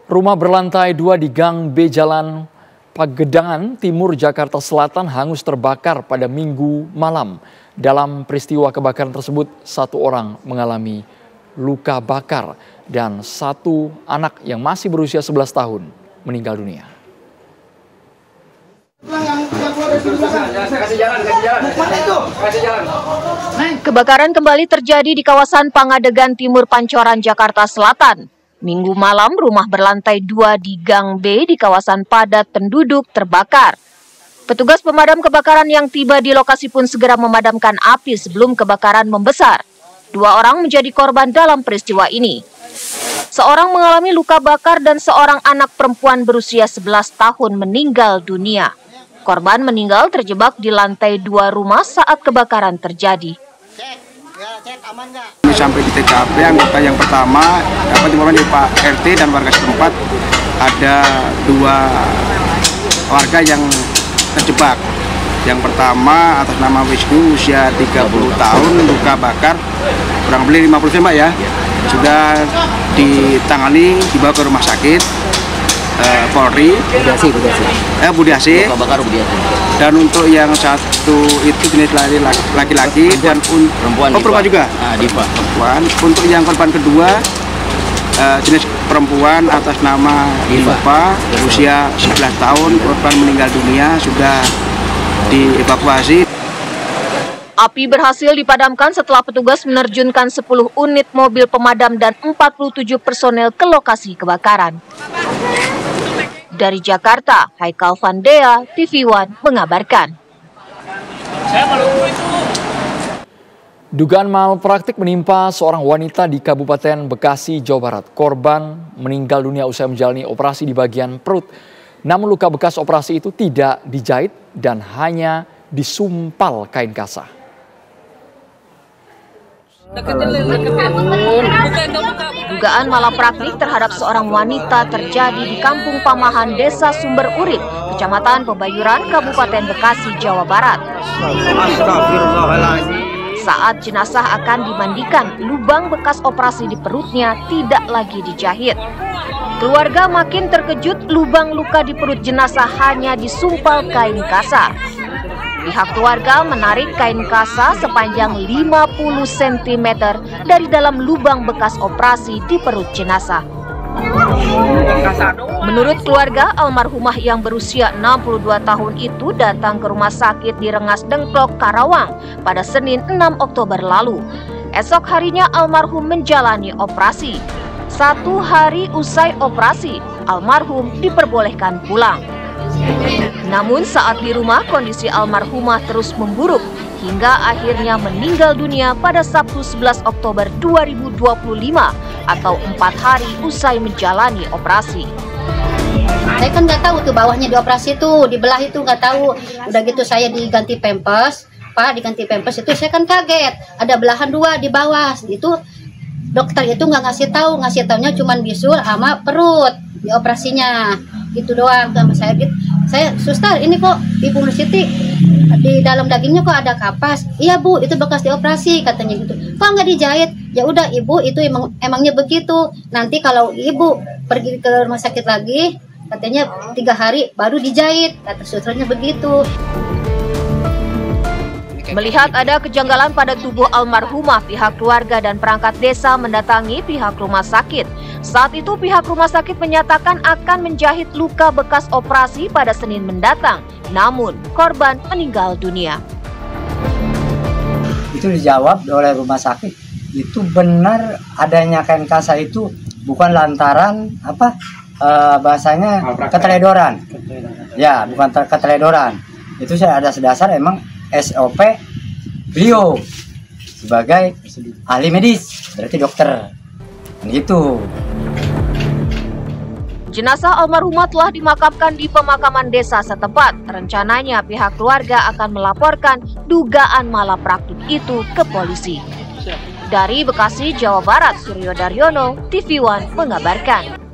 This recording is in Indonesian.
Rumah berlantai 2 di Gang B Jalan Pagedangan Timur, Jakarta Selatan hangus terbakar pada Minggu malam. Dalam peristiwa kebakaran tersebut, 1 orang mengalami luka bakar dan 1 anak yang masih berusia 11 tahun meninggal dunia. Kebakaran kembali terjadi di kawasan Pangadegan Timur, Pancoran, Jakarta Selatan. Minggu malam, rumah berlantai 2 di Gang B di kawasan padat penduduk terbakar. Petugas pemadam kebakaran yang tiba di lokasi pun segera memadamkan api sebelum kebakaran membesar. 2 orang menjadi korban dalam peristiwa ini. Seorang mengalami luka bakar dan seorang anak perempuan berusia 11 tahun meninggal dunia. Korban meninggal terjebak di lantai 2 rumah saat kebakaran terjadi. Sampai di TKP, anggota yang pertama dapat informasi dari Pak RT dan warga setempat ada 2 warga yang terjebak. Yang pertama atas nama Wisnu, usia 30 tahun, luka bakar kurang lebih 50 Mbak ya. Sudah ditangani, dibawa ke rumah sakit Polri Budiasi. Dan untuk yang satu itu jenis laki-laki dan perempuan juga. Perempuan. Untuk yang korban kedua jenis perempuan atas nama Diva, usia 11 tahun, korban meninggal dunia, sudah dievakuasi. Api berhasil dipadamkan setelah petugas menerjunkan 10 unit mobil pemadam dan 47 personel ke lokasi kebakaran. Dari Jakarta, Haikal Vandea, TV One mengabarkan. Dugaan malpraktik menimpa seorang wanita di Kabupaten Bekasi, Jawa Barat. Korban meninggal dunia usai menjalani operasi di bagian perut. Namun luka bekas operasi itu tidak dijahit dan hanya disumpal kain kasa. Dugaan malapraktik terhadap seorang wanita terjadi di Kampung Pamahan, Desa Sumber Urip, Kecamatan Pebayuran, Kabupaten Bekasi, Jawa Barat. Saat jenazah akan dimandikan, lubang bekas operasi di perutnya tidak lagi dijahit. Keluarga makin terkejut, lubang luka di perut jenazah hanya disumpal kain kasa. Pihak keluarga menarik kain kasa sepanjang 50 cm dari dalam lubang bekas operasi di perut jenazah. Menurut keluarga, almarhumah yang berusia 62 tahun itu datang ke rumah sakit di Rengas Dengklok, Karawang pada Senin 6 Oktober lalu. Esok harinya almarhum menjalani operasi. 1 hari usai operasi, almarhum diperbolehkan pulang. Namun saat di rumah, kondisi almarhumah terus memburuk hingga akhirnya meninggal dunia pada Sabtu 11 Oktober 2025 atau 4 hari usai menjalani operasi. Saya kan nggak tahu tuh bawahnya dioperasi tuh, dibelah itu nggak tahu. Udah gitu saya diganti pampers, Pak diganti pampers itu saya kan kaget. Ada belahan 2 di bawah, itu dokter itu nggak ngasih taunya cuman bisul sama perut di operasinya. Gitu doang sama saya gitu. Saya, suster ini kok Ibu Nur Siti di dalam dagingnya kok ada kapas. Iya Bu, itu bekas dioperasi katanya gitu. Kok nggak dijahit? Ya udah Ibu, itu emangnya begitu. Nanti kalau Ibu pergi ke rumah sakit lagi, katanya 3 hari baru dijahit. Kata susternya begitu. Melihat ada kejanggalan pada tubuh almarhumah, pihak keluarga dan perangkat desa mendatangi pihak rumah sakit. Saat itu pihak rumah sakit menyatakan akan menjahit luka bekas operasi pada Senin mendatang. Namun korban meninggal dunia. Itu dijawab oleh rumah sakit. Itu benar adanya kain kasa itu bukan lantaran bahasanya keteledoran. Ya, bukan keteledoran. Itu saya ada sedasar emang SOP beliau sebagai ahli medis, berarti dokter. Gitu. Jenazah almarhumah telah dimakamkan di pemakaman desa setempat. Rencananya pihak keluarga akan melaporkan dugaan malapraktik itu ke polisi. Dari Bekasi, Jawa Barat, Suryo Daryono, TV One mengabarkan.